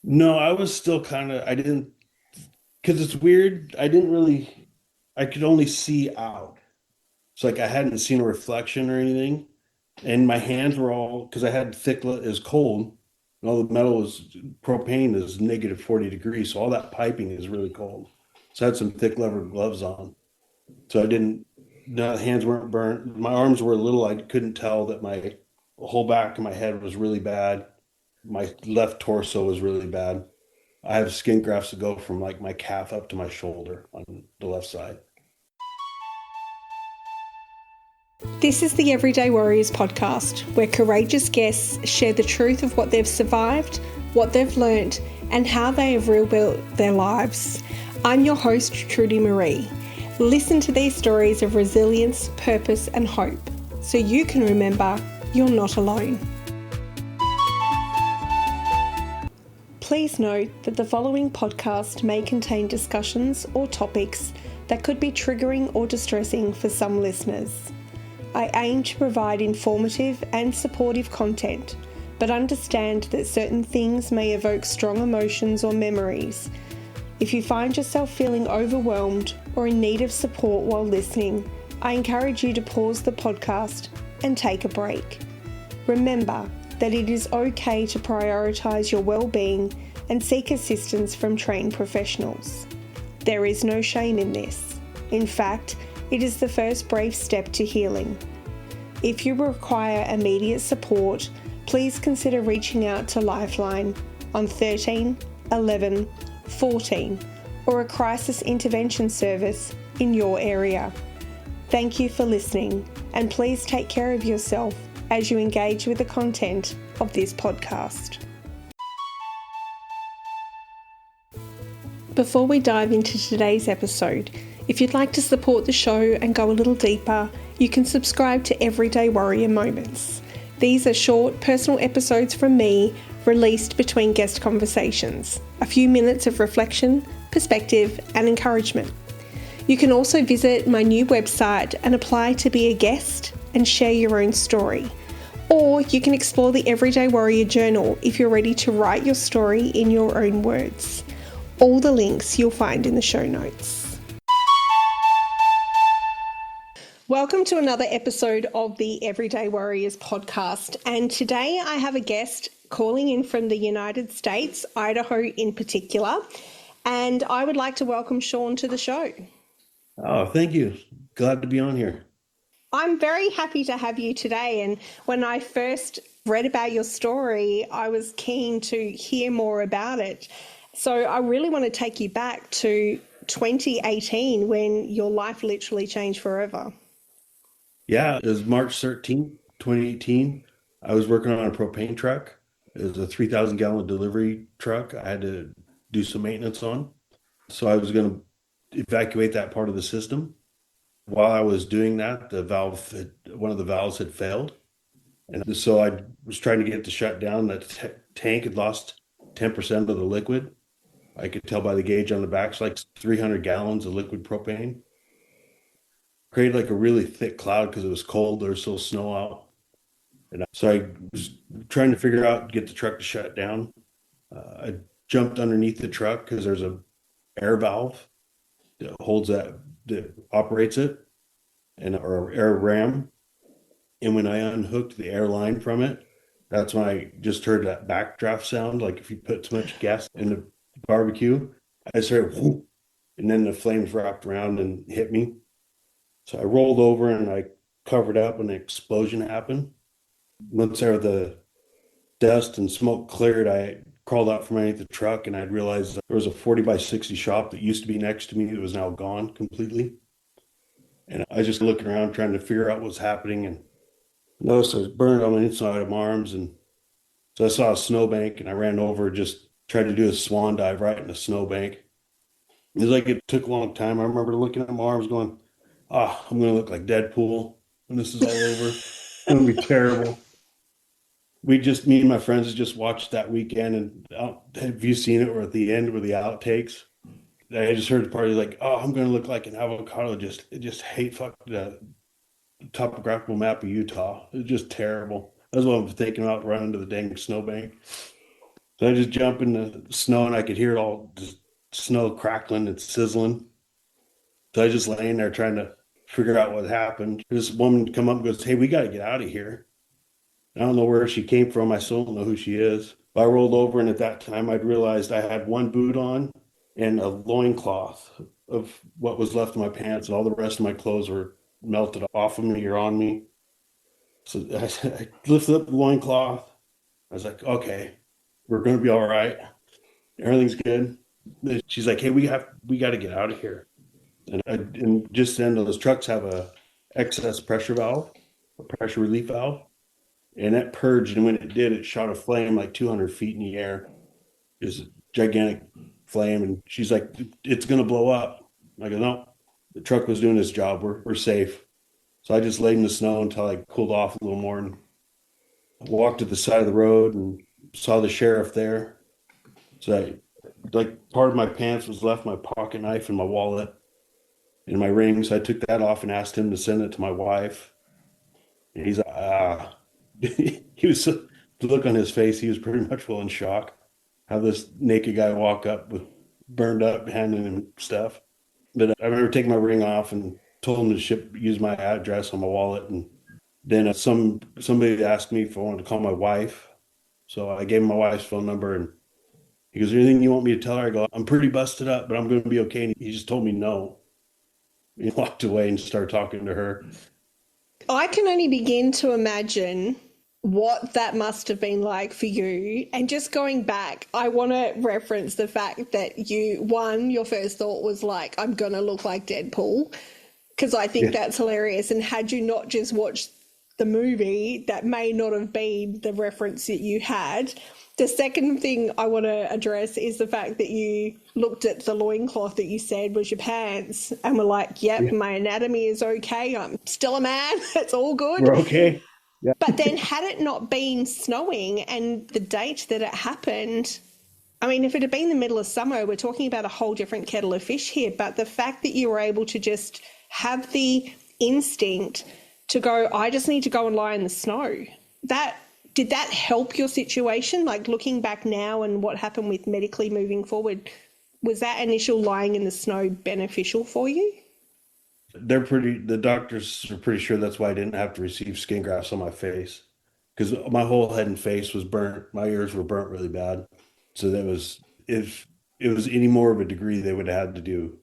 No, I was still I didn't, because it's weird. I could only see out. It's like I hadn't seen a reflection or anything. And my hands were all, because I had it was cold. And all the metal was, propane is negative 40 degrees. So all that piping is really cold. So I had some thick leather gloves on. So I didn't, no, the hands weren't burnt. My arms were a little, I couldn't tell that my whole back of my head was really bad. My left torso was really bad. I have skin grafts that go from like my calf up to my shoulder on the left side. This is the Everyday Warriors podcast, where courageous guests share the truth of what they've survived, what they've learnt, and how they have rebuilt their lives. I'm your host, Trudy Marie. Listen to these stories of resilience, purpose, and hope, so you can remember you're not alone. Please note that the following podcast may contain discussions or topics that could be triggering or distressing for some listeners. I aim to provide informative and supportive content, but understand that certain things may evoke strong emotions or memories. If you find yourself feeling overwhelmed or in need of support while listening, I encourage you to pause the podcast and take a break. Remember that it is okay to prioritise your well-being and seek assistance from trained professionals. There is no shame in this. In fact, it is the first brave step to healing. If you require immediate support, please consider reaching out to Lifeline on 13 11 14 or a crisis intervention service in your area. Thank you for listening, and please take care of yourself as you engage with the content of this podcast. Before we dive into today's episode, if you'd like to support the show and go a little deeper, you can subscribe to Everyday Warrior Moments. These are short, personal episodes from me, released between guest conversations. A few minutes of reflection, perspective, and encouragement. You can also visit my new website and apply to be a guest and share your own story. Or you can explore the Everyday Warrior Journal if you're ready to write your story in your own words. All the links you'll find in the show notes. Welcome to another episode of the Everyday Warriors podcast. And today I have a guest calling in from the United States, Idaho in particular. And I would like to welcome Shaun to the show. Oh, thank you. Glad to be on here. I'm very happy to have you today. And when I first read about your story, I was keen to hear more about it. So I really want to take you back to 2018 when your life literally changed forever. Yeah, it was March 13th, 2018. I was working on a propane truck. It was a 3,000 gallon delivery truck I had to do some maintenance on. So I was going to evacuate that part of the system. While I was doing that, one of the valves had failed. And so I was trying to get it to shut down. That tank had lost 10% of the liquid. I could tell by the gauge on the back, it's like 300 gallons of liquid propane. Created like a really thick cloud because it was cold. There was still snow out. And so I was trying to figure out, get the truck to shut down. I jumped underneath the truck because there's a air valve that operates it, and or air ram. And when I unhooked the air line from it, that's when I just heard that backdraft sound, like if you put too much gas in the barbecue. I started, whoop, and then the flames wrapped around and hit me. So I rolled over and I covered up, and an explosion happened. Once the dust and smoke cleared, I crawled out from underneath the truck, and I realized there was a 40 by 60 shop that used to be next to me that was now gone completely. And I was just looking around trying to figure out what's happening, and noticed I was burned on the inside of my arms. And so I saw a snowbank, and I ran over, just tried to do a swan dive right in the snowbank. It was like it took a long time. I remember looking at my arms going, I'm going to look like Deadpool when this is all over. It's going to be terrible. Me and my friends just watched that weekend. And have you seen it? Or at the end where the outtakes, I just heard the party like, I'm going to look like an avocado. Just hate fuck the topographical map of Utah. It's just terrible. That's what I'm thinking about, running to the dang snowbank. So I just jump in the snow and I could hear it all just snow crackling and sizzling. So I was just laying there trying to figure out what happened. This woman come up and goes, "Hey, we got to get out of here." I don't know where she came from. I still don't know who she is. But I rolled over, and at that time, I'd realized I had one boot on and a loincloth of what was left of my pants, and all the rest of my clothes were melted off of me or on me. So I lifted up the loincloth. I was like, okay, we're going to be all right. Everything's good. She's like, hey, we got to get out of here. And just then, those trucks have a excess pressure valve, a pressure relief valve, and that purged. And when it did, it shot a flame like 200 feet in the air. It was a gigantic flame. And she's like, it's going to blow up. I go, no, the truck was doing its job. We're safe. So I just laid in the snow until I cooled off a little more and walked to the side of the road and saw the sheriff there. So I, like part of my pants was left, my pocket knife and my wallet and my ring. So I took that off and asked him to send it to my wife. And he's like, ah, he was the look on his face. He was pretty much full in shock. Have this naked guy walk up with burned up, handing him stuff. But I remember taking my ring off and told him to use my address on my wallet. And then somebody asked me if I wanted to call my wife. So I gave him my wife's phone number and he goes, "Is there anything you want me to tell her?" I go, "I'm pretty busted up, but I'm going to be okay." And he just told me no. He walked away and started talking to her. I can only begin to imagine what that must have been like for you. And just going back, I want to reference the fact that your first thought was like, I'm going to look like Deadpool, because I think Yeah. that's hilarious. And had you not just watched the movie, that may not have been the reference that you had. The second thing I want to address is the fact that you looked at the loincloth that you said was your pants and were like, yep, Yeah. my anatomy is okay. I'm still a man. It's all good. We're okay. Yeah. But then, had it not been snowing and the date that it happened, I mean, if it had been the middle of summer, we're talking about a whole different kettle of fish here. But the fact that you were able to just have the instinct to go, I just need to go and lie in the snow, that did that help your situation? Like looking back now and what happened with medically moving forward, was that initial lying in the snow beneficial for you? The doctors are pretty sure that's why I didn't have to receive skin grafts on my face because my whole head and face was burnt. My ears were burnt really bad. So if it was any more of a degree, they would have had to do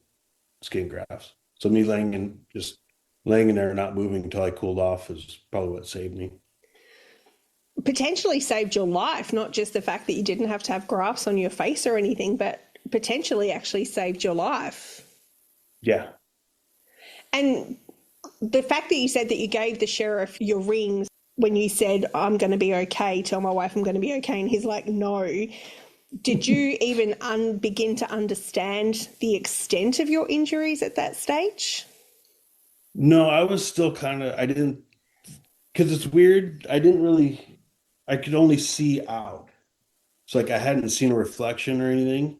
skin grafts. So me laying in there and not moving until I cooled off is probably what saved me. Potentially saved your life, not just the fact that you didn't have to have grafts on your face or anything, but potentially actually saved your life. Yeah. And the fact that you said that you gave the sheriff your rings when you said, I'm going to be okay, tell my wife I'm going to be okay, and he's like, no. Did you even begin to understand the extent of your injuries at that stage? No, I was still I didn't, because it's weird. I could only see out. So like I hadn't seen a reflection or anything.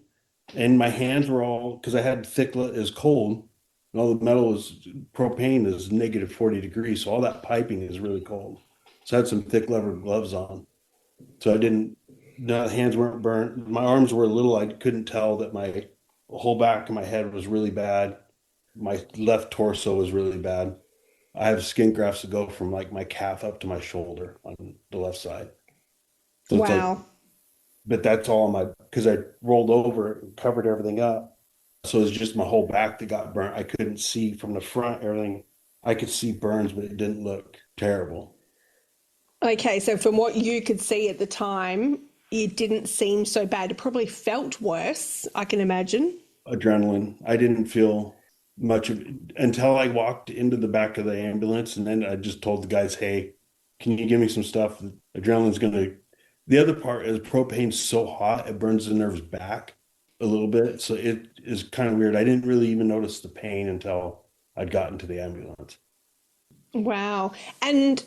And my hands were all, because I had it was cold. And all the metal was, propane is negative 40 degrees. So all that piping is really cold. So I had some thick leather gloves on. So the hands weren't burnt. My arms were a little, I couldn't tell that my whole back of my head was really bad. My left torso was really bad. I have skin grafts that go from like my calf up to my shoulder on the left side. So it's like, Wow. but that's all because I rolled over and covered everything up. So it's just my whole back that got burnt. I couldn't see from the front, everything. I could see burns, but it didn't look terrible. Okay, so from what you could see at the time, it didn't seem so bad. It probably felt worse, I can imagine. Adrenaline. I didn't feel much of it until I walked into the back of the ambulance. And then I just told the guys, hey, can you give me some stuff? Adrenaline's going to. The other part is propane's so hot, it burns the nerves back a little bit. So it is kind of weird. I didn't really even notice the pain until I'd gotten to the ambulance. Wow. And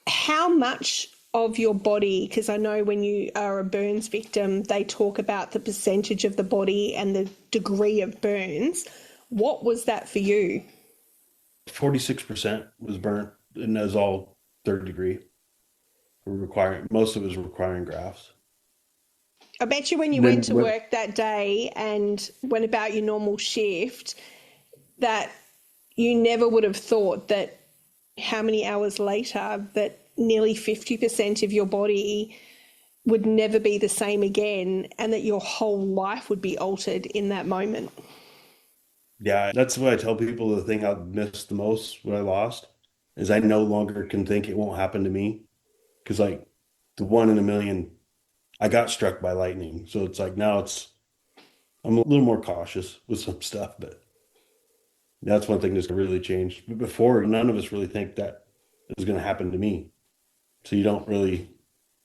how much of your body, because I know when you are a burns victim, they talk about the percentage of the body and the degree of burns. What was that for you? 46% was burnt, and that was all third degree. Requiring most of it was requiring grafts. I bet you when you And went then to work that day and went about your normal shift, that you never would have thought that how many hours later that nearly 50% of your body would never be the same again and that your whole life would be altered in that moment. yeah, that's what I tell people. The thing I missed the most when I lost is I no longer can think it won't happen to me. Because like the one in a million, I got struck by lightning. So it's like now I'm a little more cautious with some stuff, but that's one thing that's really changed. But before, none of us really think that is going to happen to me. So you don't really,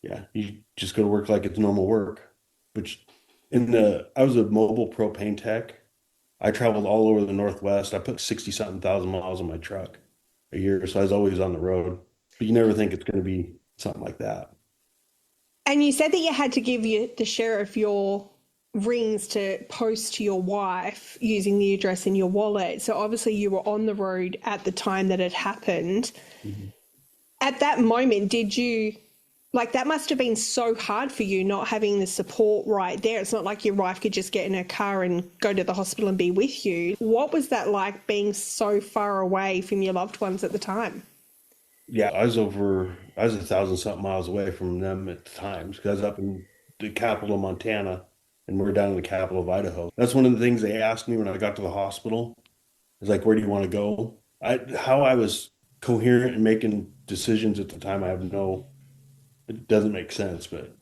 yeah, you just go to work like it's normal work. Which I was a mobile propane tech. I traveled all over the Northwest. I put 60 something thousand miles on my truck a year. So I was always on the road. But you never think it's going to be something like that. And you said that you had to give the sheriff your rings to post to your wife using the address in your wallet. So obviously you were on the road at the time that it happened. Mhm. At that moment, did you like that must have been so hard for you not having the support right there. It's not like your wife could just get in her car and go to the hospital and be with you. What was that like being so far away from your loved ones at the time? Yeah, I was 1,000 something miles away from them at the times because I was up in the capital of Montana and we're down in the capital of Idaho. That's one of the things they asked me when I got to the hospital. Is like, where do you want to go? How I was coherent and making decisions at the time, I have it doesn't make sense, but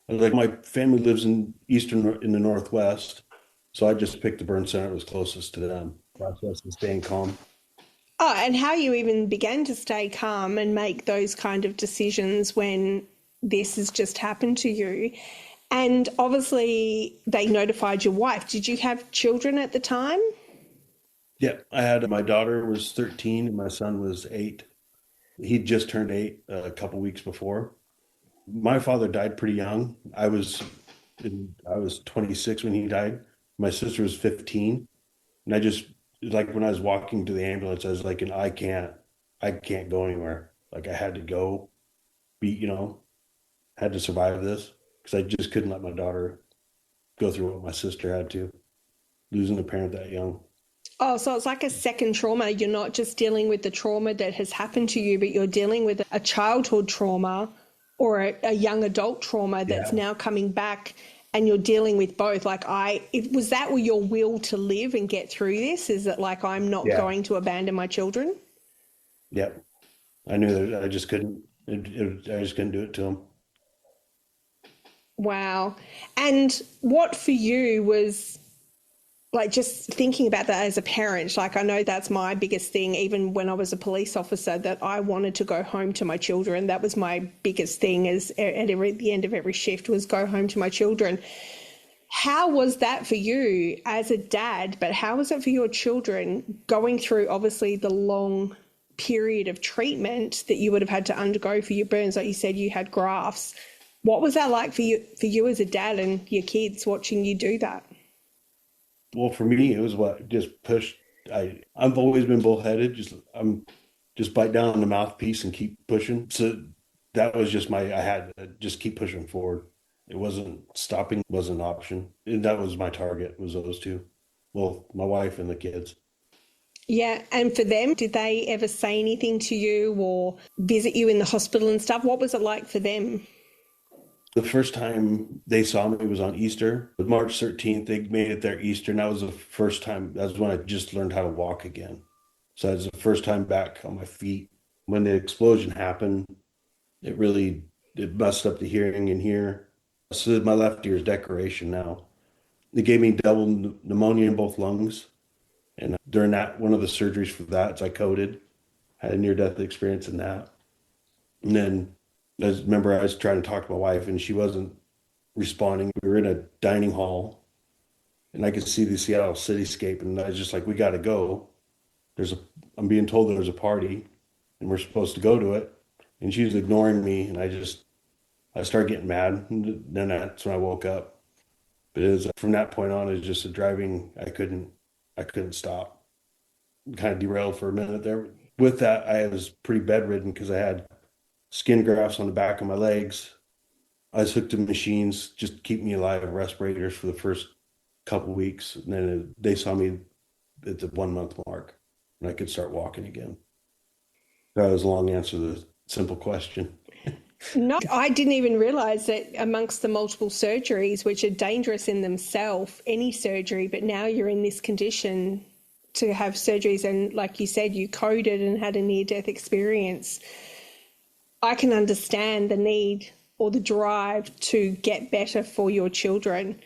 like my family lives in the Northwest. So I just picked the burn center that was closest to them. Process and staying calm. Oh, and how you even began to stay calm and make those kind of decisions when this has just happened to you. And obviously, they notified your wife. Did you have children at the time? Yeah, I had my daughter was 13 and my son was 8. He just turned 8 a couple weeks before. My father died pretty young. I was 26 when he died. My sister was 15. And I just like when I was walking to the ambulance, I was like, and I can't go anywhere. Like I had to go had to survive this because I just couldn't let my daughter go through what my sister had to, losing a parent that young. Oh, so it's like a second trauma. You're not just dealing with the trauma that has happened to you, but you're dealing with a childhood trauma or a young adult trauma that's Yeah. now coming back and you're dealing with both. Was that your will to live and get through this? Is it like, I'm not Yeah. going to abandon my children? Yep. I knew that I just couldn't, I just couldn't do it to him. Wow. And what for you was like just thinking about that as a parent, like I know that's my biggest thing, even when I was a police officer, that I wanted to go home to my children. That was my biggest thing is the end of every shift was go home to my children. How was that for you as a dad, but how was it for your children going through obviously the long period of treatment that you would have had to undergo for your burns? Like you said, you had grafts. What was that like for you as a dad and your kids watching you do that? Well, for me, it was what just pushed. I've always been bullheaded. I'm just bite down on the mouthpiece and keep pushing. So that was just I had to just keep pushing forward. It wasn't stopping wasn't an option. And that was my target was those two. Well, my wife and the kids. Yeah, and for them, did they ever say anything to you or visit you in the hospital and stuff? What was it like for them? The first time they saw me was on Easter. March 13th, they made it their Easter. And that was the first time, that was when I just learned how to walk again. So that was the first time back on my feet. When the explosion happened, it really it messed up the hearing in here. So my left ear is decoration now. They gave me double pneumonia in both lungs. And during that, one of the surgeries for that, I coded, had a near-death experience in that. And then remember I was trying to talk to my wife and she wasn't responding. We were in a dining hall and I could see the Seattle cityscape and I was just like, we got to go. There's a, I'm being told there's a party and we're supposed to go to it. And she was ignoring me and I started getting mad. And then that's when I woke up. But it was from that point on, it was just a driving. I couldn't stop. Kind of derailed for a minute there. With that, I was pretty bedridden because I had skin grafts on the back of my legs I was hooked to machines, just to keep me alive, respirators for the first couple weeks. And then they saw me at the 1 month mark and I could start walking again. That was a long answer to the simple question. No, I didn't even realize that amongst the multiple surgeries, which are dangerous in themselves, any surgery, but now you're in this condition to have surgeries. And like you said, you coded and had a near death experience. I can understand the need or the drive to get better for your children.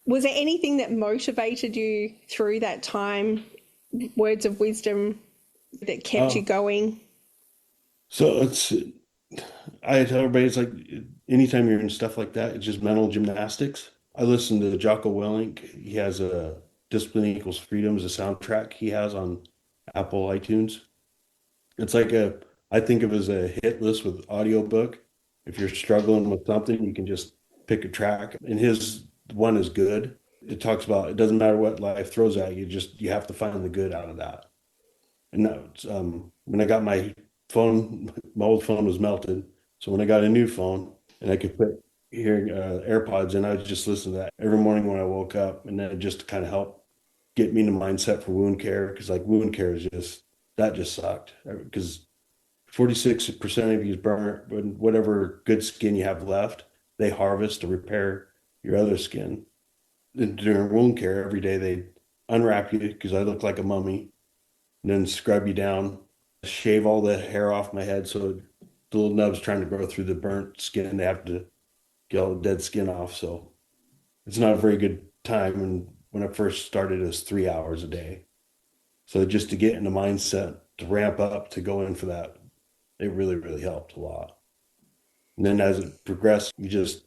Was there anything that motivated you through that time? Words of wisdom that kept you Oh, going? so I tell everybody it's like anytime you're in stuff like that, it's just mental gymnastics. I listen to Jocko Willink. He has a Discipline Equals Freedom as a soundtrack he has on Apple iTunes. It's like I think of it as a hit list with audiobook. If you're struggling with something, you can just pick a track. And his one is good. It talks about it doesn't matter what life throws at you, just you have to find the good out of that. And that, when I got my phone, my old phone was melted. So when I got a new phone and I could put hearing AirPods in, I would just listen to that every morning when I woke up, and then it just kind of helped get me in the mindset for wound care because like wound care is just that just sucked because 46% of you is burnt, but whatever good skin you have left, they harvest to repair your other skin. And during wound care, every day they unwrap you because I look like a mummy, and then scrub you down, shave all the hair off my head so the little nubs trying to grow through the burnt skin, they have to get all the dead skin off. So it's not a very good time. And when I first started, it was 3 hours a day. So just to get in the mindset to ramp up to go in for that, it really, really helped a lot. And then as it progressed, you just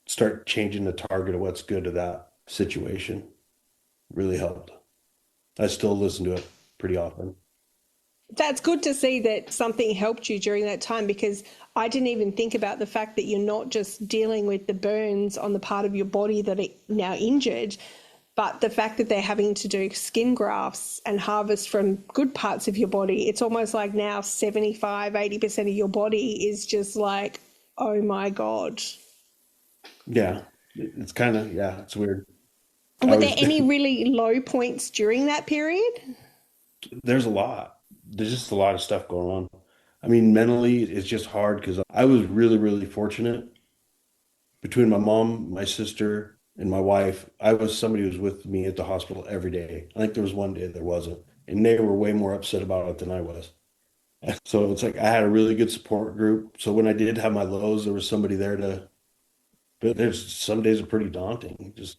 start changing the target of what's good to that situation. Really helped. I still listen to it pretty often. That's good to see that something helped you during that time, because I didn't even think about the fact that you're not just dealing with the burns on the part of your body that are now injured, but the fact that they're having to do skin grafts and harvest from good parts of your body. It's almost like now 75, 80% of your body is just like, oh my God. Yeah, it's kind of, yeah, it's weird. I Were there was, any really low points during that period? there's a lot. There's just a lot of stuff going on. I mean, mentally, it's just hard because I was really, really fortunate between my mom, my sister, and my wife. I was somebody who was with me at the hospital every day. I think there was one day there wasn't, and they were way more upset about it than I was. So it's like I had a really good support group. So when I did have my lows, there was somebody there to, but there's some days are pretty daunting. Just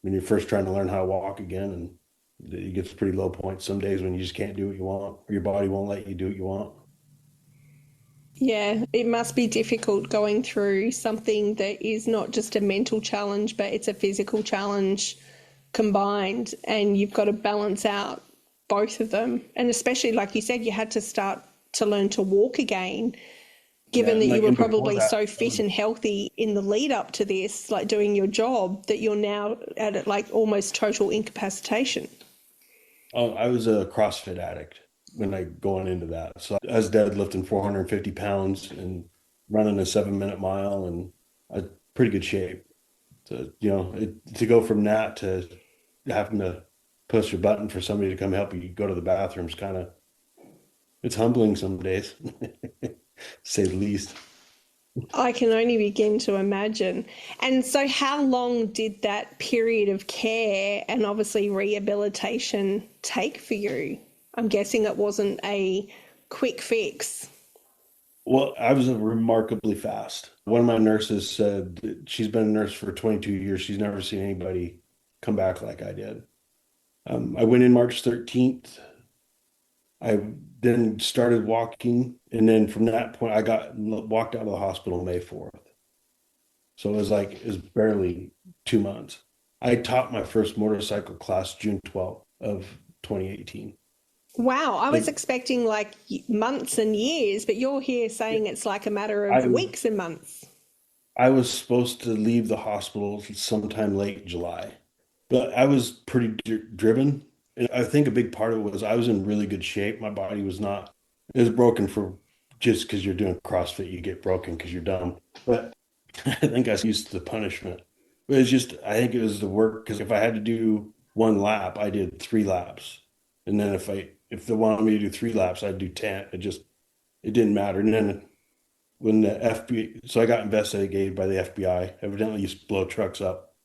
when you're first trying to learn how to walk again and you get to pretty low points some days when you just can't do what you want or your body won't let you do what you want. Yeah, it must be difficult going through something that is not just a mental challenge, but it's a physical challenge combined, and you've got to balance out both of them. And especially, like you said, you had to start to learn to walk again, Yeah, given that and you like were and before probably that, so fit and healthy in the lead up to this, like doing your job, that you're now at like almost total incapacitation. I was a CrossFit addict when I going into that. So I was deadlifting 450 pounds and running a 7 minute mile and a pretty good shape. So, to go from that to having to push a button for somebody to come help you go to the bathrooms kind of it's humbling some days, to say the least. I can only begin to imagine. And so, how long did that period of care and obviously rehabilitation take for you? I'm guessing it wasn't a quick fix. Well, I was remarkably fast. One of my nurses said that she's been a nurse for 22 years. She's never seen anybody come back like I did. I went in March 13th. I then started walking, and then from that point, I got walked out of the hospital May 4th. So it was barely 2 months. I taught my first motorcycle class June 12th of 2018. Wow, I was Like expecting like months and years, but you're here saying it's like a matter of I weeks and months. I was supposed to leave the hospital sometime late July, but I was pretty driven. And I think a big part of it was I was in really good shape. My body was not, it was broken for just because you're doing CrossFit, you get broken because you're dumb. But I think I was used to the punishment. But it's just, I think it was the work because if I had to do one lap, I did 3 laps. And then if they wanted me to do 3 laps, I'd do 10. It didn't matter. And then when the FBI, so I got investigated by the FBI. Evidently used to blow trucks up.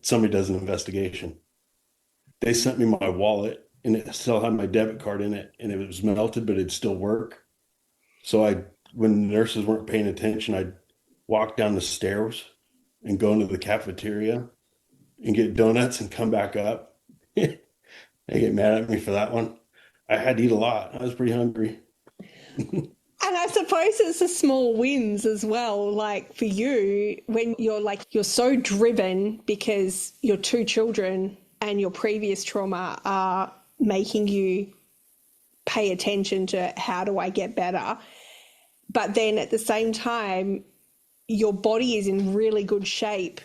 Somebody does an investigation. They sent me my wallet and it still had my debit card in it and it was melted, but it'd still work. So when the nurses weren't paying attention, I'd walk down the stairs and go into the cafeteria and get donuts and come back up. They get mad at me for that one. I had to eat a lot. I was pretty hungry. And I suppose it's the small wins as well. Like for you, when you're so driven because your two children and your previous trauma are making you pay attention to how do I get better. But then at the same time, your body is in really good shape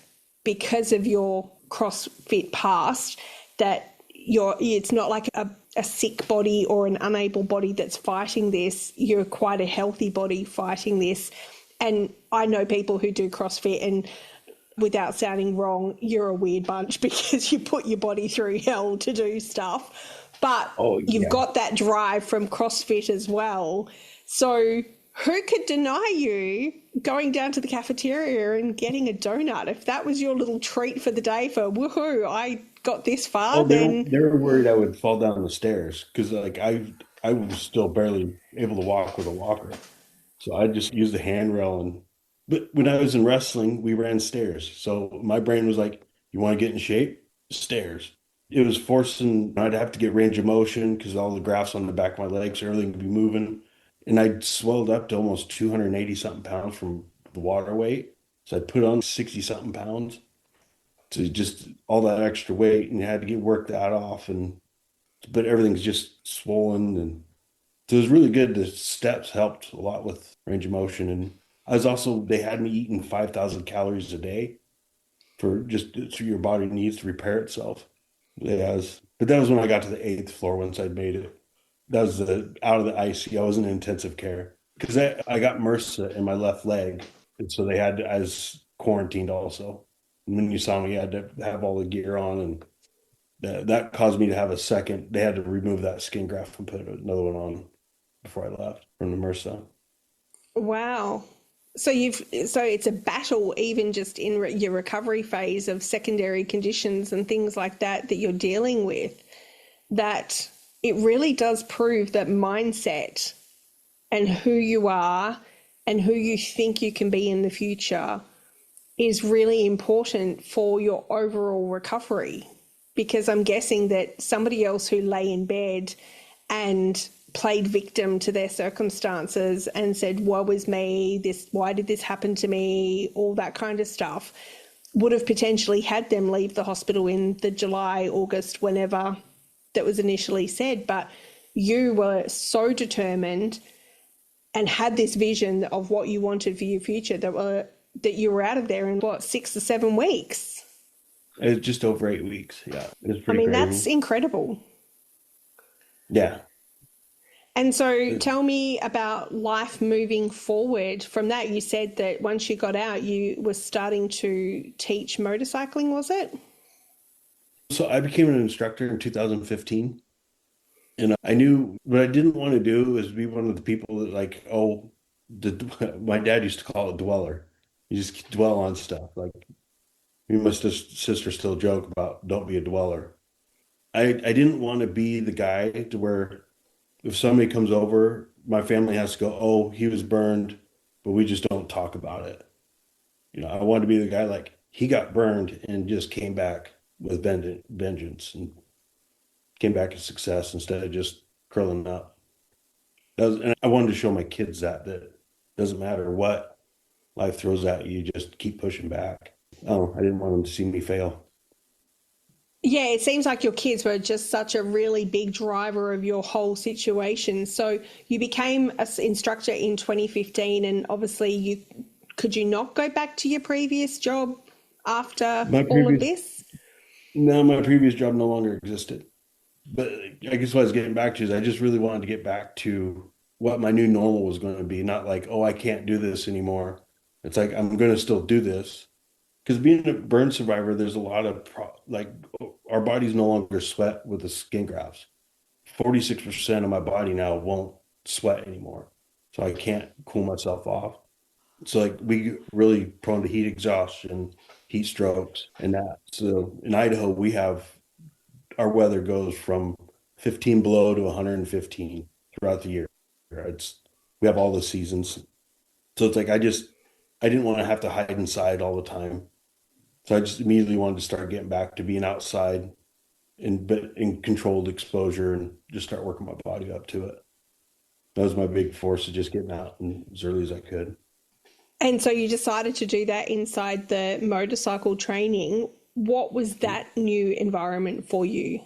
because of your CrossFit past, that it's not like a sick body or an unable body that's fighting this. You're quite a healthy body fighting this. And I know people who do CrossFit, and without sounding wrong, you're a weird bunch because you put your body through hell to do stuff. But Oh, you've yeah. got that drive from CrossFit as well. So who could deny you going down to the cafeteria and getting a donut? If that was your little treat for the day for woohoo, I got this far, Oh, then they were worried I would fall down the stairs because like I was still barely able to walk with a walker. So I just used the handrail but when I was in wrestling, we ran stairs. So my brain was like, you want to get in shape? Stairs. It was forcing, I'd have to get range of motion because all the grafts on the back of my legs, everything would be moving. And I'd swelled up to almost 280 something pounds from the water weight. So I put on 60 something pounds to just all that extra weight and had to get worked that off. But everything's just swollen and so it was really good. The steps helped a lot with range of motion. And they had me eating 5,000 calories a day for just so your body needs to repair itself. But that was when I got to the eighth floor once I'd made it. That was out of the ICU. I was in intensive care because I got MRSA in my left leg. And so I was quarantined also. And when you saw me, I had to have all the gear on and that caused me to have they had to remove that skin graft and put another one on before I left from the MRSA. wow. So it's a battle even just in your recovery phase of secondary conditions and things like that that you're dealing with, that it really does prove that mindset and who you are and who you think you can be in the future is really important for your overall recovery. Because I'm guessing that somebody else who lay in bed and played victim to their circumstances and said, woe is me, why did this happen to me, all that kind of stuff, would have potentially had them leave the hospital in the July, August, whenever that was initially said. But you were so determined and had this vision of what you wanted for your future that you were out of there in what, 6 or 7 weeks. It was just over 8 weeks. Yeah, it was I pretty mean, that's crazy. incredible. Yeah. And so tell me about life moving forward from that. You said that once you got out, you were starting to teach motorcycling, was it? So I became an instructor in 2015, and I knew what I didn't want to do is be one of the people that my dad used to call it dweller. You just dwell on stuff. Like me and my sister still joke about don't be a dweller. I didn't want to be the guy to where if somebody comes over, my family has to go, oh, he was burned, but we just don't talk about it. I wanted to be the guy like he got burned and just came back with vengeance and came back a success instead of just curling up. And I wanted to show my kids that doesn't matter what life throws at you, just keep pushing back. Oh, I didn't want them to see me fail. Yeah, it seems like your kids were just such a really big driver of your whole situation. So you became an instructor in 2015, and obviously could you not go back to your previous job after My all of previous, this? no, my previous job no longer existed. But I guess what I was getting back to is I just really wanted to get back to what my new normal was going to be. Not like, oh, I can't do this anymore. It's like I'm going to still do this because being a burn survivor, there's a lot of like our bodies no longer sweat with the skin grafts. 46% of my body now won't sweat anymore. So I can't cool myself off. So like we really prone to heat exhaustion, heat strokes, and that. So in Idaho, we have our weather goes from 15 below to 115 throughout the year. It's we have all the seasons. So it's like I didn't want to have to hide inside all the time. So I just immediately wanted to start getting back to being outside in controlled exposure and just start working my body up to it. That was my big force of just getting out as early as I could. And so you decided to do that inside the motorcycle training. What was that new environment for you?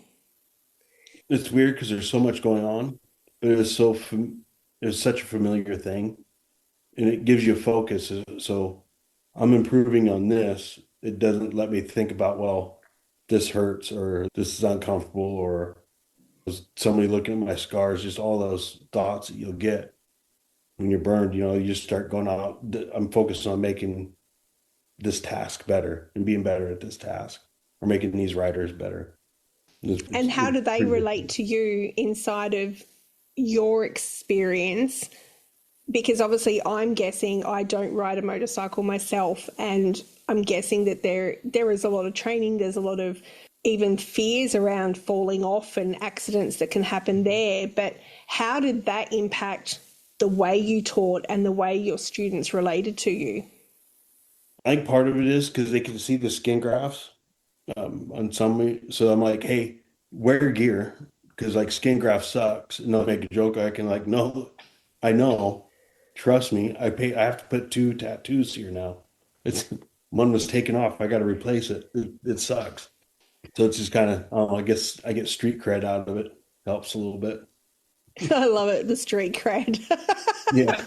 It's weird because there's so much going on, but it was such a familiar thing, and it gives you a focus. So I'm improving on this. It doesn't let me think about, well, this hurts or this is uncomfortable or was somebody looking at my scars, just all those thoughts that you'll get when you're burned, you just start going out. I'm focused on making this task better and being better at this task or making these riders better. And how It's do they pretty relate different. to you inside of your experience? Because obviously I'm guessing I don't ride a motorcycle myself, and I'm guessing that there is a lot of training, there's a lot of even fears around falling off and accidents that can happen there. But how did that impact the way you taught and the way your students related to you? I think part of it is because they can see the skin grafts on some. So I'm like, hey, wear gear because like skin graft sucks. And they'll make a joke. I can like, no, I know. Trust me. I have to put two tattoos here now. It's one was taken off. I got to replace it. It sucks. So it's just kind of, I guess I get street cred out of it. Helps a little bit. I love it, the street cred. Yeah.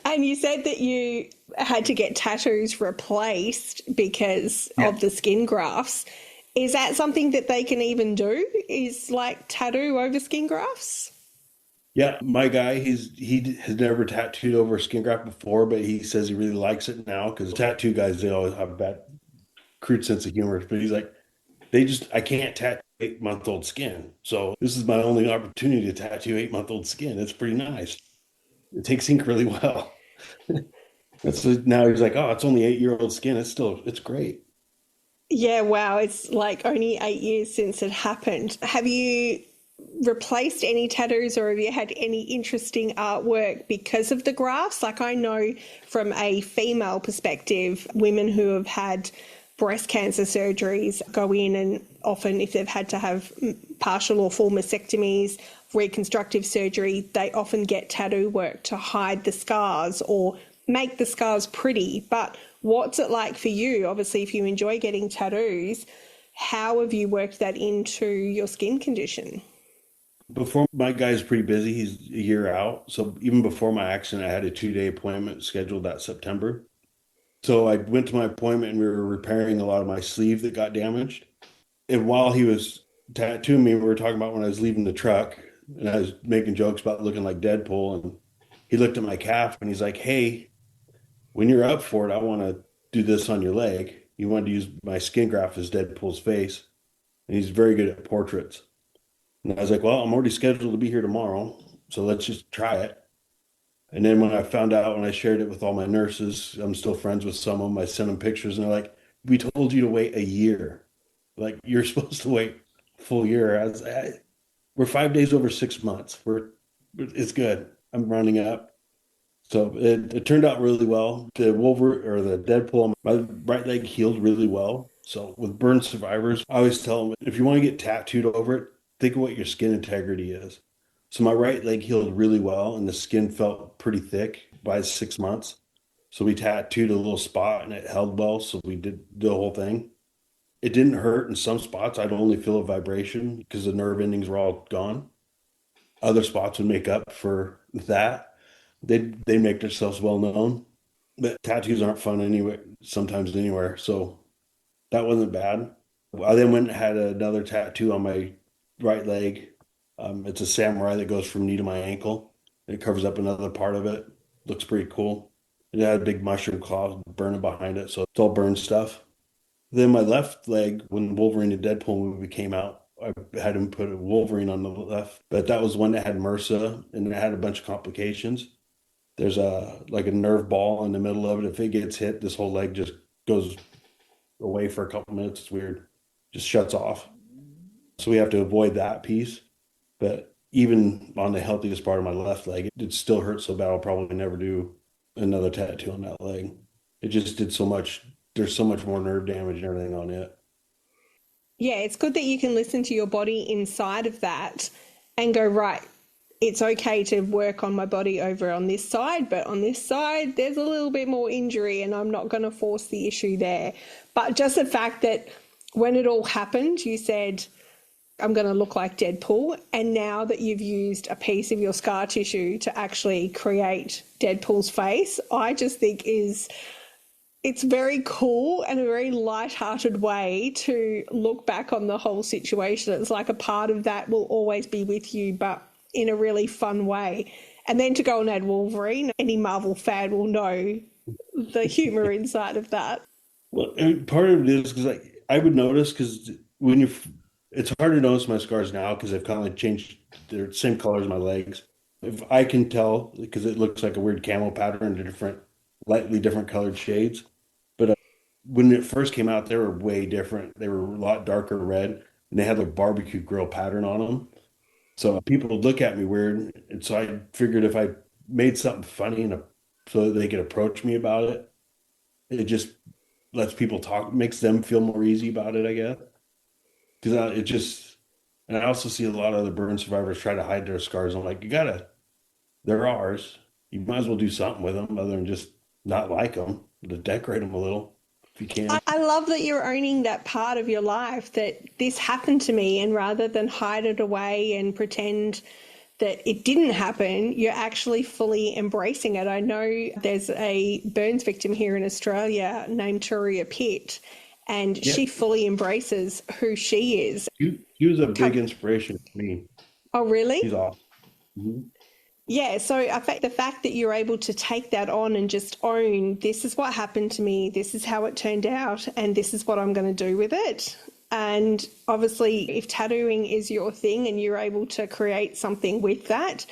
And you said that you had to get tattoos replaced because Yeah. of the skin grafts. Is that something that they can even do? Is like tattoo over skin grafts? Yeah, my guy, he has never tattooed over a skin graft before, but he says he really likes it now because tattoo guys they always have that crude sense of humor. But he's like, I can't tattoo 8-month-old skin, so this is my only opportunity to tattoo 8-month-old skin. It's pretty nice. It takes ink really well. That's now he's like, oh, it's only 8-year-old skin. It's great. Yeah, wow. It's like only 8 years since it happened. Have you replaced any tattoos or have you had any interesting artwork because of the grafts? Like, I know from a female perspective, women who have had breast cancer surgeries go in and often, if they've had to have partial or full mastectomies, reconstructive surgery, they often get tattoo work to hide the scars or make the scars pretty. But what's it like for you? Obviously, if you enjoy getting tattoos, how have you worked that into your skin condition? Before my guy's pretty busy. He's a year out. So even before my accident, I had a 2-day appointment scheduled that September. So I went to my appointment and we were repairing a lot of my sleeve that got damaged. And while he was tattooing me, we were talking about when I was leaving the truck and I was making jokes about looking like Deadpool. And he looked at my calf and he's like, hey, when you're up for it, I want to do this on your leg. You wanted to use my skin graft as Deadpool's face. And he's very good at portraits. And I was like, well, I'm already scheduled to be here tomorrow. So let's just try it. And then when I found out, when I shared it with all my nurses, I'm still friends with some of them. I sent them pictures and they're like, we told you to wait a year. Like you're supposed to wait a full year. We're 5 days over 6 months. It's good. I'm rounding up. So it turned out really well. The Wolverine or the Deadpool, my right leg healed really well. So with burn survivors, I always tell them if you want to get tattooed over it, think of what your skin integrity is. So my right leg healed really well, and the skin felt pretty thick by 6 months. So we tattooed a little spot, and it held well. So we did the whole thing. It didn't hurt in some spots. I'd only feel a vibration because the nerve endings were all gone. Other spots would make up for that. They make themselves well known. But tattoos aren't fun anyway, sometimes anywhere. So that wasn't bad. I then went and had another tattoo on my right leg. It's a samurai that goes from knee to my ankle. It covers up another part of it. Looks pretty cool. It had a big mushroom claw burning behind it, so it's all burned stuff. Then my left leg, when Wolverine and Deadpool movie came out, I had him put a Wolverine on the left, but that was one that had MRSA and it had a bunch of complications. There's a like a nerve ball in the middle of it. If it gets hit, this whole leg just goes away for a couple minutes. It's weird. Just shuts off. So we have to avoid that piece. But even on the healthiest part of my left leg, it still hurts so bad I'll probably never do another tattoo on that leg. It just did so much. There's so much more nerve damage and everything on it. Yeah, it's good that you can listen to your body inside of that and go, right, it's okay to work on my body over on this side, but on this side, there's a little bit more injury and I'm not going to force the issue there. But just the fact that when it all happened, you said, I'm going to look like Deadpool. And now that you've used a piece of your scar tissue to actually create Deadpool's face, I just think it's very cool and a very light-hearted way to look back on the whole situation. It's like a part of that will always be with you, but in a really fun way. And then to go and add Wolverine, any Marvel fan will know the humor inside of that. Well, and part of it is because I would notice because when you, it's hard to notice my scars now because they've kind of like changed. They're the same color as my legs. If I can tell because it looks like a weird camel pattern to different, lightly different colored shades. But when it first came out, they were way different. They were a lot darker red, and they had like barbecue grill pattern on them. So people would look at me weird, and so I figured if I made something funny and so that they could approach me about it, it just lets people talk, makes them feel more easy about it, I guess. Because it just, and I also see a lot of the burn survivors try to hide their scars. I'm like, you gotta, they're ours. You might as well do something with them other than just not like them, to decorate them a little if you can. I love that you're owning that part of your life that this happened to me, and rather than hide it away and pretend that it didn't happen, you're actually fully embracing it. I know there's a burns victim here in Australia named Turia Pitt, and Yeah, she fully embraces who she is. she was a big inspiration for me. Oh, really? She's awesome. Mhm. Yeah, so I think the fact that you're able to take that on and just own this is what happened to me, this is how it turned out, and this is what I'm going to do with it. And obviously, if tattooing is your thing and you're able to create something with that,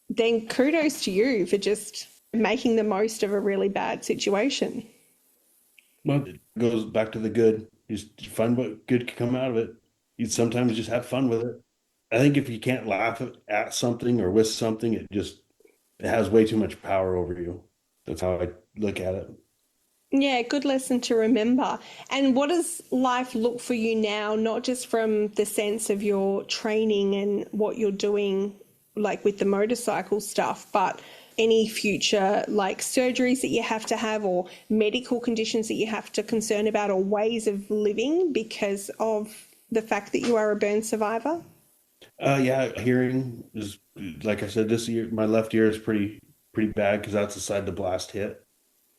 then kudos to you for just making the most of a really bad situation. Well, it goes back to the good. Just find what good can come out of it. You sometimes just have fun with it. I think if you can't laugh at something or with something, it has way too much power over you. That's how I look at it. Yeah, good lesson to remember. And what does life look for you now, not just from the sense of your training and what you're doing, like with the motorcycle stuff, but any future like surgeries that you have or medical conditions that you have to concern about or ways of living because of the fact that you are a burn survivor? Yeah, hearing is like I said, this year my left ear is pretty bad because that's the side the blast hit.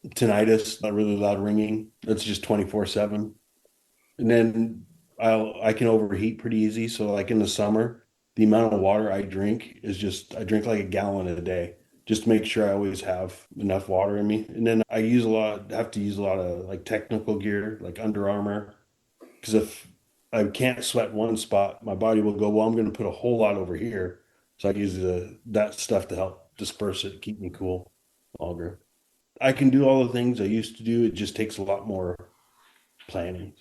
Tinnitus, a really loud ringing. That's just 24/7. And then I can overheat pretty easy. So like in the summer, the amount of water I drink is just I drink like a gallon a day just to make sure I always have enough water in me. And then I use a lot, have to use a lot of like technical gear, like Under Armour, because if I can't sweat one spot, my body will go, well, I'm going to put a whole lot over here. So I use that stuff to help disperse it, keep me cool longer. I can do all the things I used to do. It just takes a lot more planning.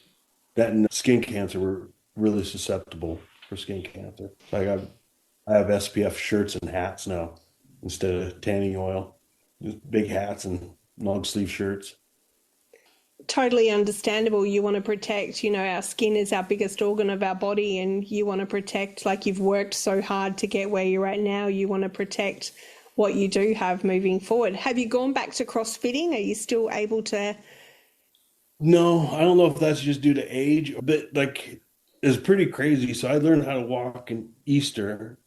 That and skin cancer were really susceptible for skin cancer. So I have SPF shirts and hats now instead of tanning oil. Just big hats and long sleeve shirts. Totally understandable. You want to protect, our skin is our biggest organ of our body, and you want to protect, like you've worked so hard to get where you're at now, you want to protect what you do have moving forward. Have you gone back to CrossFitting? Are you still able to? No, I don't know if that's just due to age, but like it's pretty crazy. So I learned how to walk in Easter,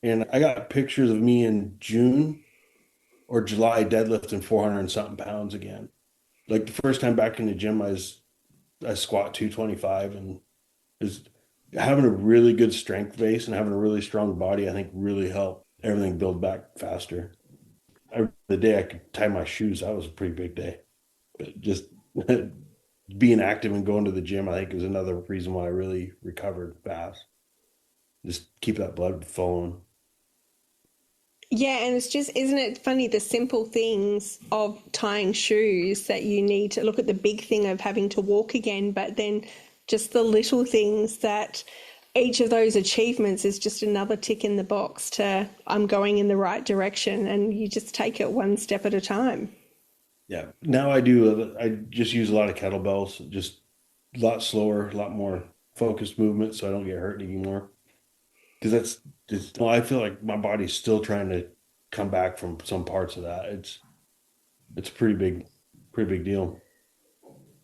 and I got pictures of me in June or July deadlifting 400 and something pounds again. Like the first time back in the gym, I squat 225 and is having a really good strength base and having a really strong body, I think really helped everything build back faster. the day I could tie my shoes, that was a pretty big day. But just being active and going to the gym, I think is another reason why I really recovered fast. Just keep that blood flowing. Yeah, and it's just, isn't it funny, the simple things of tying shoes that you need to look at the big thing of having to walk again, but then just the little things that each of those achievements is just another tick in the box to I'm going in the right direction, and you just take it one step at a time. Yeah. Now I do. I just use a lot of kettlebells, just a lot slower, a lot more focused movement, so I don't get hurt anymore. Because that's just, well, I feel like my body's still trying to come back from some parts of that. It's pretty big deal.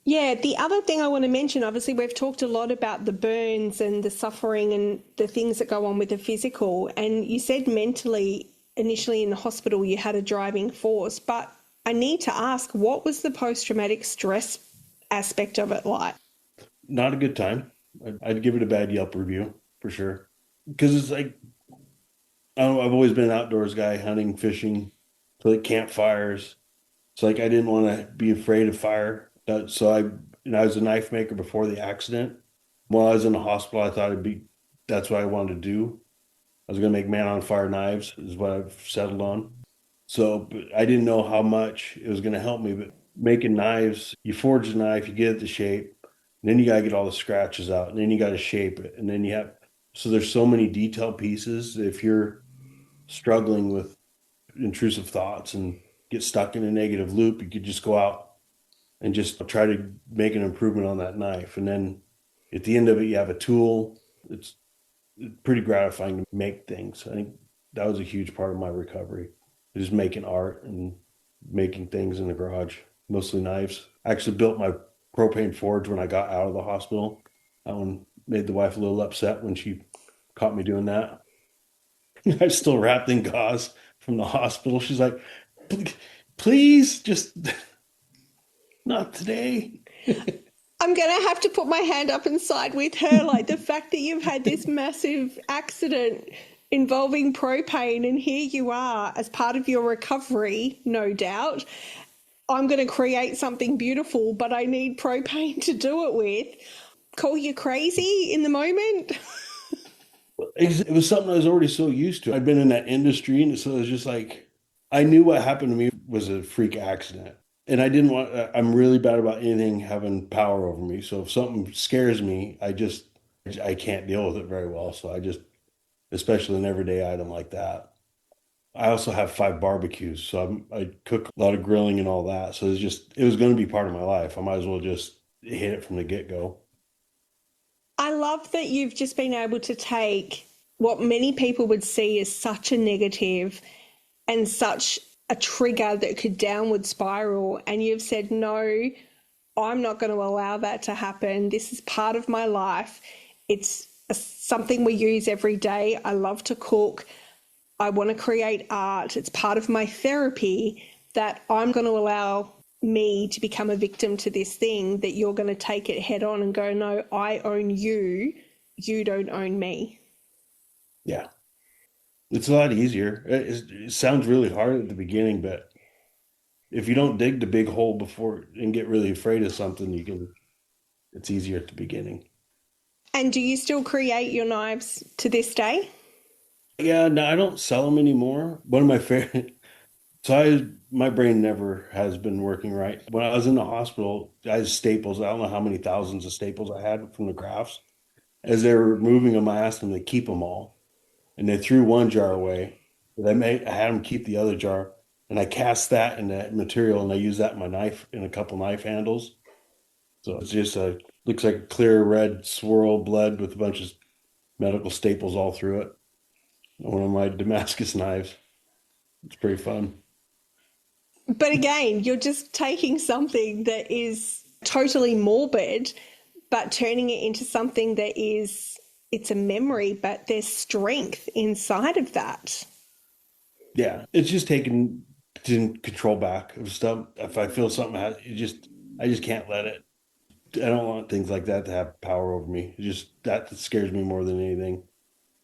Yeah, the other thing I want to mention, obviously, we've talked a lot about the burns and the suffering and the things that go on with the physical. And you said mentally, initially in the hospital, you had a driving force. But I need to ask, what was the post traumatic stress aspect of it like? Not a good time. I'd give it a bad Yelp review for sure. Because it's like I don't know, I've always been an outdoors guy, hunting, fishing, so like campfires. So like I didn't want to be afraid of fire. So I was a knife maker before the accident. While I was in the hospital, I thought that's what I wanted to do. I was gonna make man on fire knives is what I've settled on. So but I didn't know how much it was gonna help me, but making knives, you forge the knife, you get it to shape, and then you gotta get all the scratches out, and then you gotta shape it, and then so there's so many detail pieces. If you're struggling with intrusive thoughts and get stuck in a negative loop, you could just go out and just try to make an improvement on that knife. And then at the end of it, you have a tool. It's pretty gratifying to make things. I think that was a huge part of my recovery, just making art and making things in the garage, mostly knives. I actually built my propane forge when I got out of the hospital. That one made the wife a little upset when she caught me doing that. I'm still wrapped in gauze from the hospital. She's like, please, just not today. I'm going to have to put my hand up and side with her. Like the fact that you've had this massive accident involving propane, and here you are as part of your recovery, no doubt. I'm going to create something beautiful, but I need propane to do it with. Call you crazy in the moment? It was something I was already so used to. I'd been in that industry, and so it was just like I knew what happened to me was a freak accident. And I didn't want, I'm really bad about anything having power over me. So if something scares me, I can't deal with it very well. So especially an everyday item like that. I also have 5 barbecues, so I cook a lot of grilling and all that. So it was going to be part of my life. I might as well just hit it from the get-go. I love that you've just been able to take what many people would see as such a negative and such a trigger that could downward spiral, and you've said, no, I'm not going to allow that to happen. This is part of my life. It's something we use every day. I love to cook. I want to create art. It's part of my therapy, that I'm going to allow me to become a victim to this thing, that you're going to take it head on and go, no, I own you. You don't own me. Yeah. It's a lot easier. It sounds really hard at the beginning, but if you don't dig the big hole before and get really afraid of something, it's easier at the beginning. And do you still create your knives to this day? Yeah, no, I don't sell them anymore. One of my favorite, my brain never has been working right. When I was in the hospital, I had staples. I don't know how many thousands of staples I had from the grafts. As they were removing them, I asked them to keep them all. And they threw one jar away. But I had them keep the other jar. And I cast that in that material and I used that in my knife in a couple knife handles. So it's just looks like a clear red swirl blood with a bunch of medical staples all through it. One of my Damascus knives. It's pretty fun. But again, you're just taking something that is totally morbid, but turning it into something that is, it's a memory, but there's strength inside of that. Yeah, it's just taking control back of stuff. If I feel something, I just can't let it. I don't want things like that to have power over me. That scares me more than anything.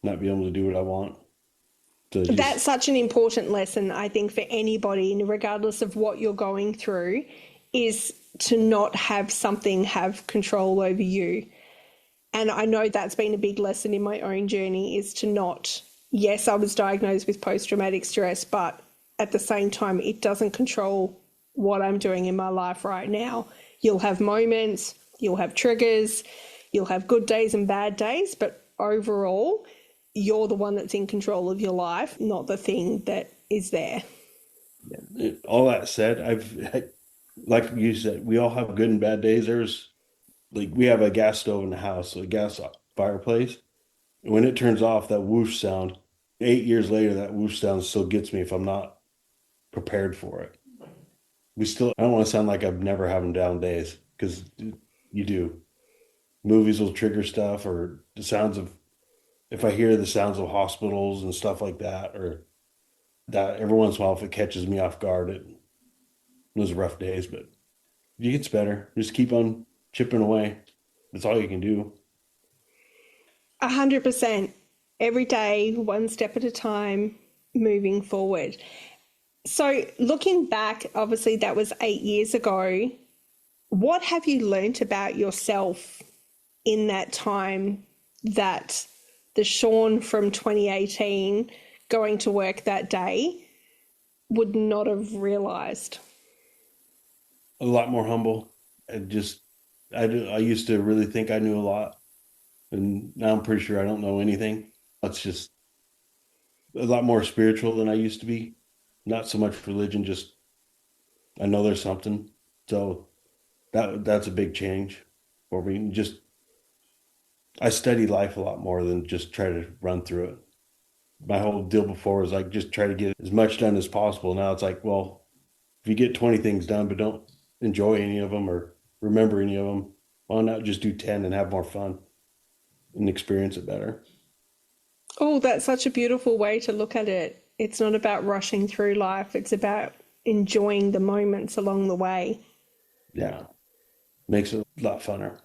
Not being able to do what I want. So That's just, such an important lesson, I think, for anybody, regardless of what you're going through, is to not have something have control over you. And I know that's been a big lesson in my own journey is to not, yes, I was diagnosed with post traumatic stress, but at the same time, it doesn't control what I'm doing in my life right now. You'll have moments, you'll have triggers, you'll have good days and bad days, but overall, you're the one that's in control of your life, not the thing that is there. all that said, like you said, we all have good and bad days. We have a gas stove in the house, so a gas fireplace. And when it turns off, that whoosh sound, 8 years later, that whoosh sound still gets me if I'm not prepared for it. I don't want to sound like I've never having down days because you do. Movies will trigger stuff or if I hear the sounds of hospitals and stuff like that, or that every once in a while, if it catches me off guard, those are rough days, but it gets better. Just keep on chipping away. That's all you can do. 100%. Every day, one step at a time, moving forward. So, looking back, obviously, that was 8 years ago. What have you learnt about yourself in that time that the Shaun from 2018 going to work that day would not have realised? A lot more humble. And just, I used to really think I knew a lot, and now I'm pretty sure I don't know anything. It's just a lot more spiritual than I used to be. Not so much religion, just I know there's something. So that's a big change for me. Just I study life a lot more than just try to run through it. My whole deal before was like just try to get as much done as possible. Now it's like, well, if you get 20 things done but don't enjoy any of them or remember any of them, why not just do 10 and have more fun and experience it better? Oh, that's such a beautiful way to look at it. It's not about rushing through life, it's about enjoying the moments along the way. Yeah, makes it a lot funner.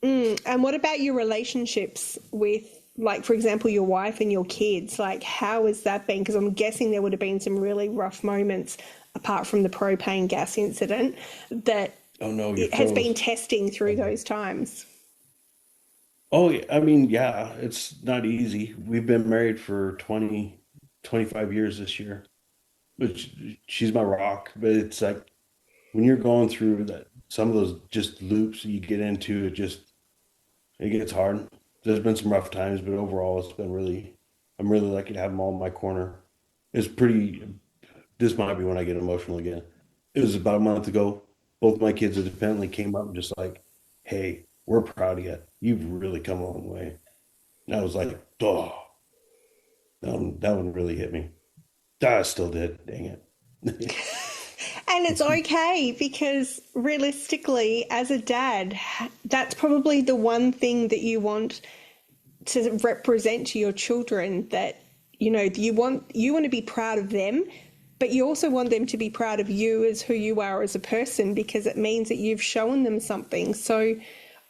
And what about your relationships with, like, for example, your wife and your kids? Like, how has that been? Because I'm guessing there would have been some really rough moments apart from the propane gas incident that Oh no, you it has been froze. testing through those times. Oh, yeah, I mean, yeah, it's not easy. We've been married for 25 years this year, but she's my rock. But it's like when you're going through some of those just loops you get into, it gets hard. There's been some rough times, but overall, I'm really lucky to have them all in my corner. It's pretty, this might be when I get emotional again. It was about a month ago. Both my kids independently came up and just like, hey, we're proud of you. You've really come a long way. And I was like, oh, that one really hit me. Ah, I still did. Dang it. And it's okay because realistically, as a dad, that's probably the one thing that you want to represent to your children that you want to be proud of them, but you also want them to be proud of you as who you are as a person because it means that you've shown them something. So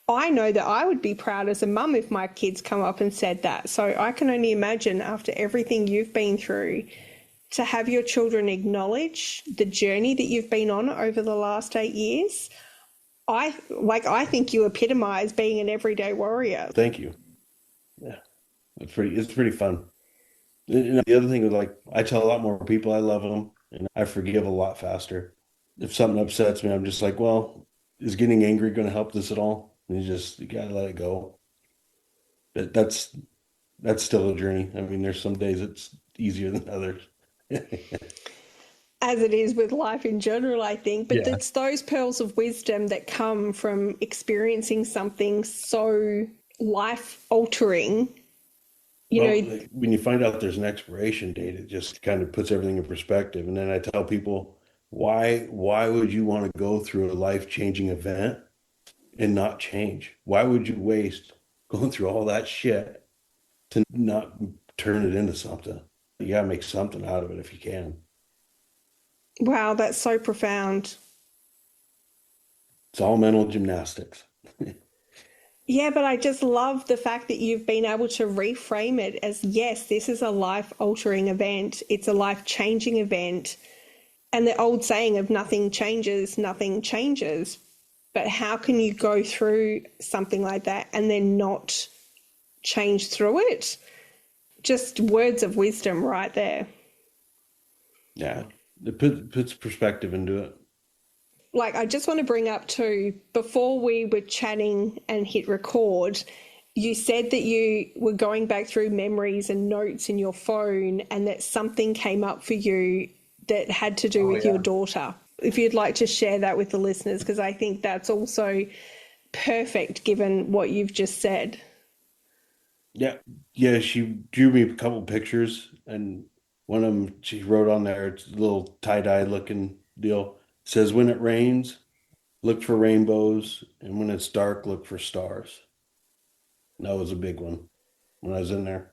I know that I would be proud as a mum if my kids come up and said that. So I can only imagine after everything you've been through to have your children acknowledge the journey that you've been on over the last 8 years. I think you epitomize being an everyday warrior. Thank you. Yeah, it's pretty fun. The other thing is like I tell a lot more people I love them and I forgive a lot faster. If something upsets me, I'm just like, well, is getting angry going to help this at all? And you gotta let it go. That's still a journey. I mean, there's some days it's easier than others. As it is with life in general, I think. But Yeah. it's those pearls of wisdom that come from experiencing something so life altering. You Well, know, like, when you find out there's an expiration date, it just kind of puts everything in perspective. And then I tell people, why would you want to go through a life-changing event and not change? Why would you waste going through all that shit to not turn it into something? You gotta make something out of it if you can. wow, that's so profound. It's all mental gymnastics. Yeah, but I just love the fact that you've been able to reframe it as yes, this is a life altering event, it's a life changing event. And the old saying of nothing changes, nothing changes. But how can you go through something like that and then not change through it? Just words of wisdom right there. Yeah, it puts perspective into it. Like, I just want to bring up too, before we were chatting and hit record, you said that you were going back through memories and notes in your phone and that something came up for you that had to do Oh with your yeah. daughter. If you'd like to share that with the listeners, because I think that's also perfect given what you've just said. Yeah, yeah. She drew me a couple pictures, and one of them she wrote on there. It's a little tie-dye looking deal. It says, "When it rains, look for rainbows, and when it's dark, look for stars." And that was a big one when I was in there.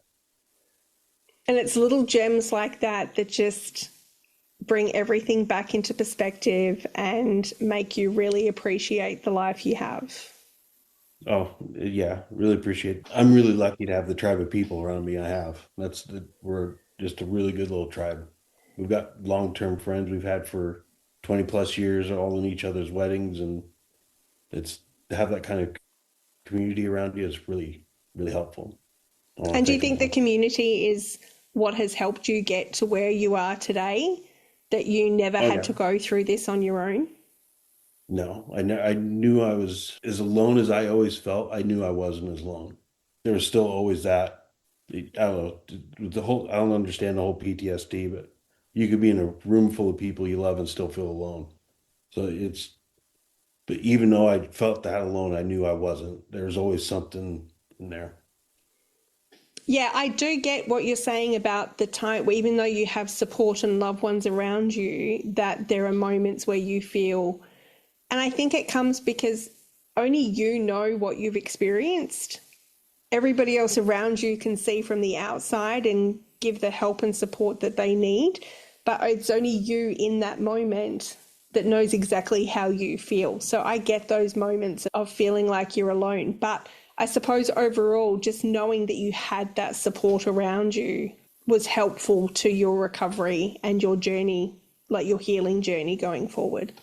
And it's little gems like that that just bring everything back into perspective and make you really appreciate the life you have. Oh, yeah, really appreciate it. I'm really lucky to have the tribe of people around me I have. We're just a really good little tribe. We've got long-term friends we've had for 20 plus years, all in each other's weddings, and it's to have that kind of community around you is really, really helpful. I want And to do you thank them think the all. community is what has helped you get to where you are today? That you never Oh had yeah. to go through this on your own? No, I knew I was as alone as I always felt. I knew I wasn't as alone. There was still always that. I don't know the whole. I don't understand the whole PTSD, but you could be in a room full of people you love and still feel alone. So it's. But even though I felt that alone, I knew I wasn't. There was always something in there. Yeah, I do get what you're saying about the time, even though you have support and loved ones around you, that there are moments where you feel, and I think it comes because only you know what you've experienced. Everybody else around you can see from the outside and give the help and support that they need, but it's only you in that moment that knows exactly how you feel. So I get those moments of feeling like you're alone, but I suppose overall just knowing that you had that support around you was helpful to your recovery and your journey, like your healing journey going forward.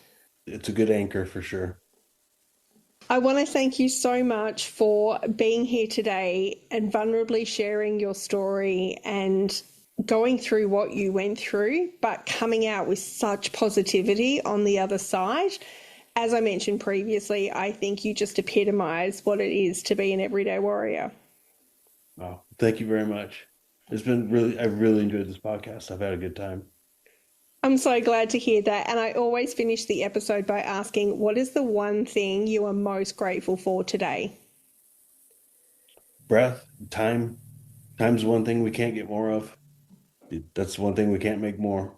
It's a good anchor for sure. I want to thank you so much for being here today and vulnerably sharing your story and going through what you went through, but coming out with such positivity on the other side. As I mentioned previously, I think you just epitomize what it is to be an everyday warrior. Wow. Thank you very much. It's been really, I've really enjoyed this podcast. I've had a good time. I'm so glad to hear that. And I always finish the episode by asking, what is the one thing you are most grateful for today? Breath, time. Time's one thing we can't get more of. That's one thing we can't make more.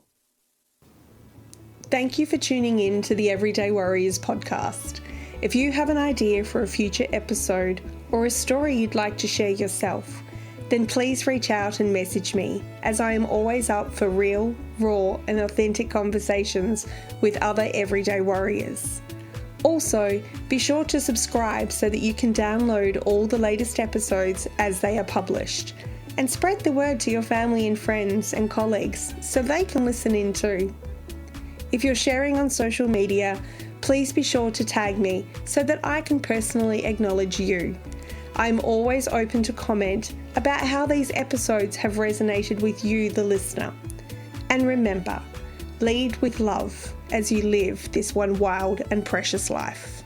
Thank you for tuning in to the Everyday Warriors podcast. If you have an idea for a future episode or a story you'd like to share yourself, then please reach out and message me, as I am always up for real, raw, and authentic conversations with other everyday warriors. Also, be sure to subscribe so that you can download all the latest episodes as they are published. And spread the word to your family and friends and colleagues so they can listen in too. If you're sharing on social media, please be sure to tag me so that I can personally acknowledge you. I'm always open to comment about how these episodes have resonated with you, the listener. And remember, lead with love as you live this one wild and precious life.